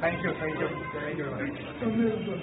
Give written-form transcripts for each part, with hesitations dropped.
Thank you thank you thank you.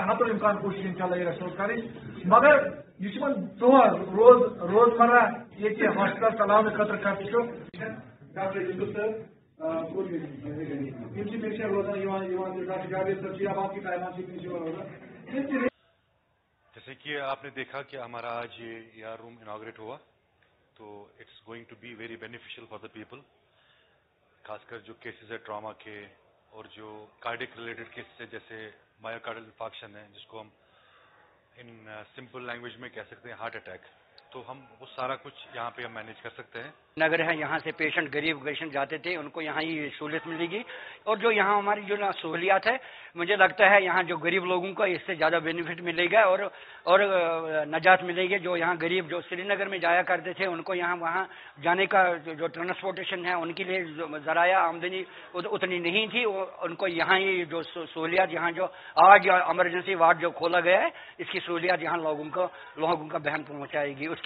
हतुल इम्कान कोशिश इंशाल्लाह रसूल करें मगर यह रोज रोजमर्रा ये हॉस्पिटल चलाने खतर खर्च डॉक्टर यूसुफ सर पेशेंट रोजान डॉक्टर जावेद सर या बाकी टाइम रोजान। जैसे कि आपने देखा कि हमारा आज ये ER रूम इनॉग्रेट हुआ, तो it's going to be very beneficial for the people, खासकर जो केसेस है ट्रॉमा के और जो कार्डिक रिलेटेड केसेस है, जैसे मायोकार्डियल इंफार्क्शन है, जिसको हम इन सिंपल लैंग्वेज में कह सकते हैं हार्ट अटैक। तो हम वो सारा कुछ यहाँ पे हम मैनेज कर सकते हैं। नगर है, यहाँ से पेशेंट गरीब पेशेंट जाते थे, उनको यहाँ ही सहूलियत मिलेगी। और जो यहाँ हमारी जो सहूलियात है, मुझे लगता है यहाँ जो गरीब लोगों को इससे ज़्यादा बेनिफिट मिलेगा और नजात मिलेगी। जो यहाँ गरीब जो श्रीनगर में जाया करते थे, उनको यहाँ वहाँ जाने का जो ट्रांसपोर्टेशन है, उनके लिए ज़राया आमदनी उतनी नहीं थी। उनको यहाँ ही जो सहूलियात, यहाँ जो आज इमरजेंसी वार्ड जो खोला गया है, इसकी सहूलियात यहाँ लोगों का बहन पहुँचाएगी। उसके